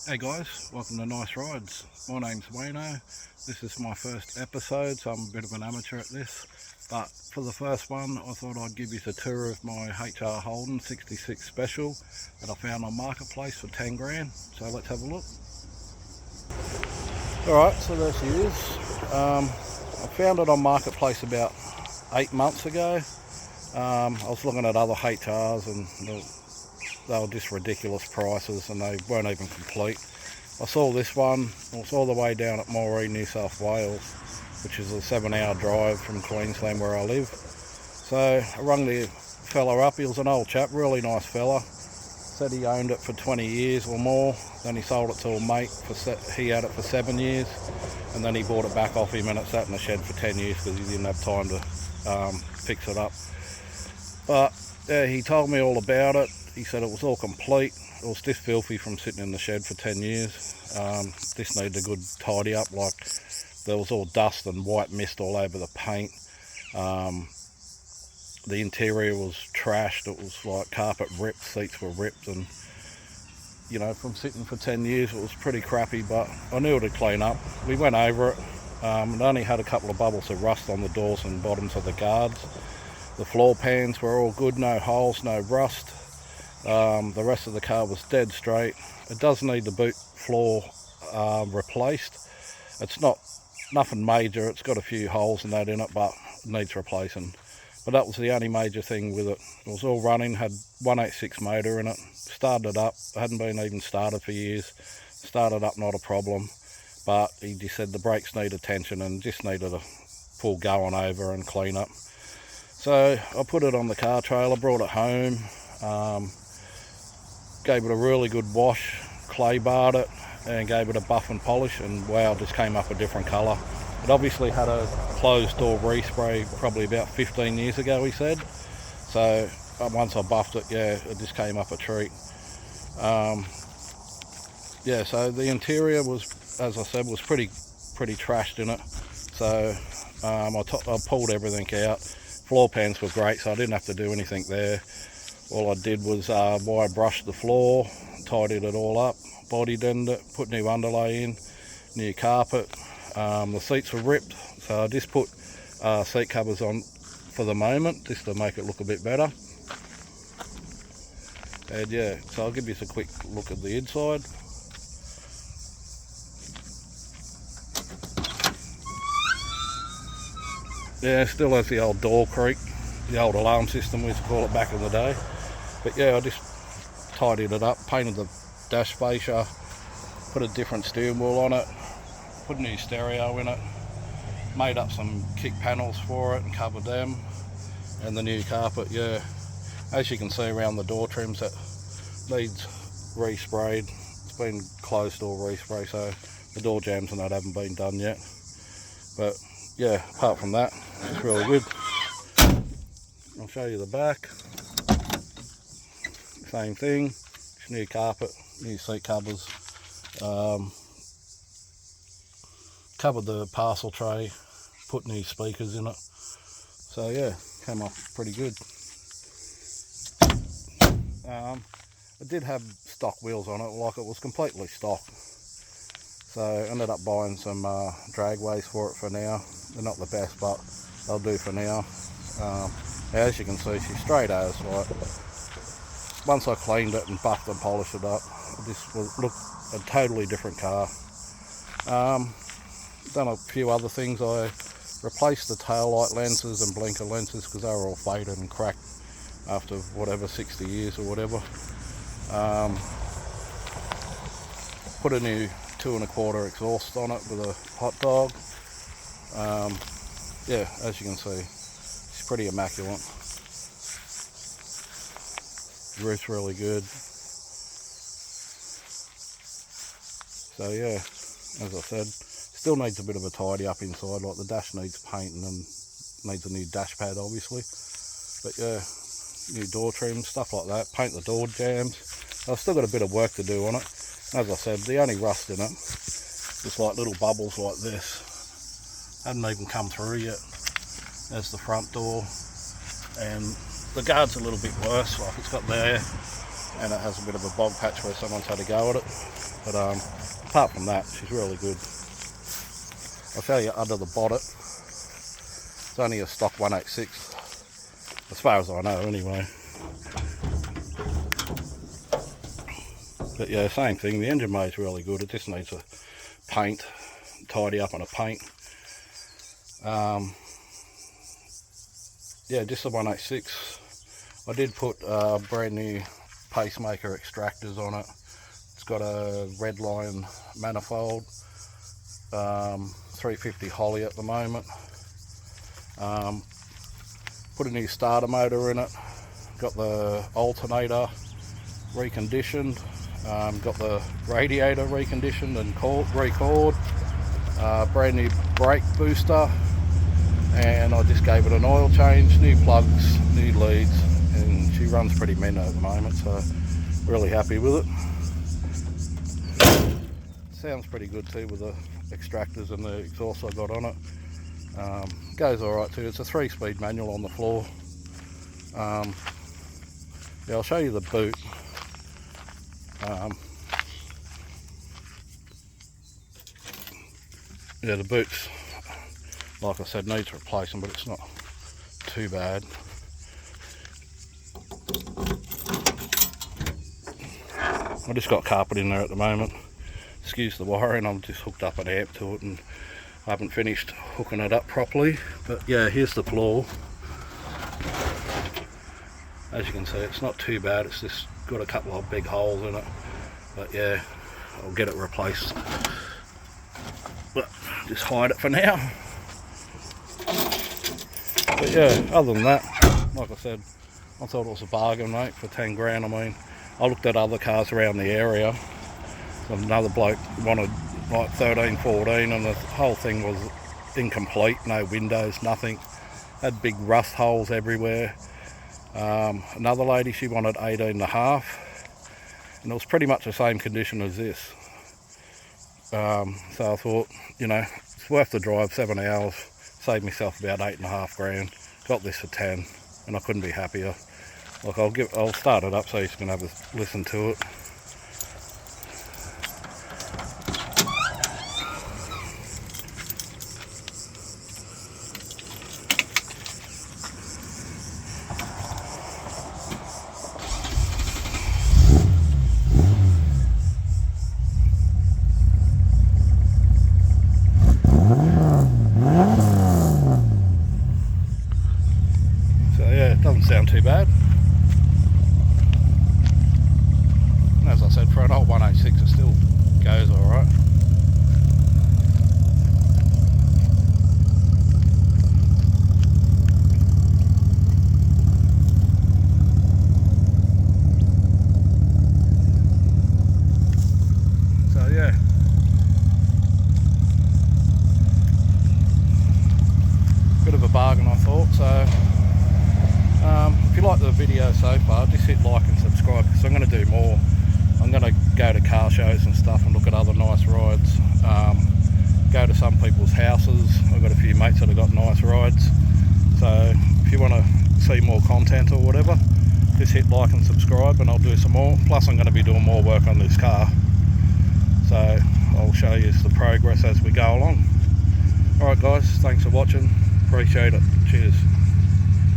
Hey guys, welcome to Nice Rides. My name's Wayno. This is my first episode, so I'm a bit of an amateur at this. But for the first one, I thought I'd give you a tour of my HR Holden 66 Special that I found on Marketplace for 10 grand. So let's have a look. Alright, so there she is. I found it on Marketplace about 8 months ago. I was looking at other HRs and they were just ridiculous prices and they weren't even complete. I saw this one. It was all the way down at Moree, New South Wales, which is a 7-hour drive from Queensland where I live. So I rung the fella up. He was an old chap, really nice fella. Said he owned it for 20 years or more. Then he sold it to a mate. He had it for 7 years, and then he bought it back off him and it sat in the shed for 10 years because he didn't have time to fix it up. But yeah, he told me all about it. He said it was all complete. It was just filthy from sitting in the shed for 10 years. This needed a good tidy up. Like, there was all dust and white mist all over the paint. The interior was trashed. It was like carpet ripped, seats were ripped, and you know, from sitting for 10 years it was pretty crappy, but I knew it'd clean up. We went over it. It only had a couple of bubbles of rust on the doors and bottoms of the guards. The floor pans were all good, no holes, no rust. The rest of the car was dead straight. It does need the boot floor replaced. It's nothing major. It's got a few holes and that in it, but it needs replacing. But that was the only major thing with it. It was all running, had 186 motor in it. Started it up. It hadn't been even started for years. Started up, not a problem. But he just said the brakes need attention and just needed a full going over and clean up. So I put it on the car trailer, brought it home, gave it a really good wash, clay barred it, and gave it a buff and polish, and wow, it just came up a different colour. It obviously had a closed door respray probably about 15 years ago, he said. So once I buffed it, yeah, it just came up a treat. Yeah, so the interior was, as I said, was pretty trashed in it. So I pulled everything out. Floor pans were great, so I didn't have to do anything there. All I did was wire brush the floor, tidied it all up, body denned it, put new underlay in, new carpet. The seats were ripped, so I just put seat covers on for the moment, just to make it look a bit better. And yeah, so I'll give you a quick look at the inside. Yeah, still has the old door creak, the old alarm system we used to call it back in the day. But yeah, I just tidied it up, painted the dash fascia, put a different steering wheel on it, put a new stereo in it, made up some kick panels for it and covered them, and the new carpet. Yeah, as you can see around the door trims, that needs resprayed. It's been closed door respray, so the door jambs and that haven't been done yet. But yeah, apart from that, it's really good. I'll show you the back. Same thing, just new carpet, new seat covers. Covered the parcel tray, put new speakers in it. So yeah, came off pretty good. It did have stock wheels on it, like it was completely stock. So I ended up buying some dragways for it for now. They're not the best, but they'll do for now. As you can see, she's straight as. Like, once I cleaned it and buffed and polished it up, this looked a totally different car. Done a few other things. I replaced the tail light lenses and blinker lenses because they were all faded and cracked after whatever 60 years or whatever. Put a new 2 1/4 exhaust on it with a hot dog. Yeah, as you can see, it's pretty immaculate. The roof's really good. So yeah, as I said, still needs a bit of a tidy up inside, like the dash needs painting and needs a new dash pad obviously. But yeah, new door trim, stuff like that, paint the door jambs. I've still got a bit of work to do on it. As I said, the only rust in it is like little bubbles like this. Hadn't even come through yet. There's the front door, and the guard's a little bit worse, like it's got there and it has a bit of a bog patch where someone's had a go at it. But apart from that, she's really good. I'll show you under the bonnet. It's only a stock 186, as far as I know anyway. But yeah, same thing, the engine bay is really good. It just needs a paint, tidy up on a paint. Yeah, just the 186. I did put brand new pacemaker extractors on it. It's got a red line manifold, 350 Holly at the moment. Put a new starter motor in it. Got the alternator reconditioned. Got the radiator reconditioned and recored. Brand new brake booster. And I just gave it an oil change, new plugs, new leads, and she runs pretty mint at the moment, so really happy with it. Sounds pretty good too with the extractors and the exhaust I got on it. Goes alright too. It's a 3-speed manual on the floor. Yeah, I'll show you the boot. Yeah, the boot's, like I said, needs replacing, but it's not too bad. I just got carpet in there at the moment. Excuse the wiring, I'm just hooked up an amp to it and I haven't finished hooking it up properly. But yeah, here's the floor. As you can see, it's not too bad. It's just got a couple of big holes in it. But yeah, I'll get it replaced. But just hide it for now. But yeah, other than that, like I said, I thought it was a bargain, mate, for 10 grand. I mean, I looked at other cars around the area. Another bloke wanted like 13, 14, and the whole thing was incomplete, no windows, nothing. Had big rust holes everywhere. Another lady, she wanted 18.5, and it was pretty much the same condition as this. So I thought, you know, it's worth the drive, 7 hours. Saved myself about 8.5 grand. Got this for 10, and I couldn't be happier. Like I'll start it up so you can have a listen to it. Doesn't sound too bad. And as I said, for an old 186 it still goes alright. So yeah, bit of a bargain I thought. So if you like the video so far, just hit like and subscribe, because I'm going to do more. I'm going to go to car shows and stuff and look at other nice rides. Go to some people's houses. I've got a few mates that have got nice rides. So if you want to see more content or whatever, just hit like and subscribe and I'll do some more. Plus I'm going to be doing more work on this car. So I'll show you the progress as we go along. Alright guys, thanks for watching. Appreciate it. Cheers.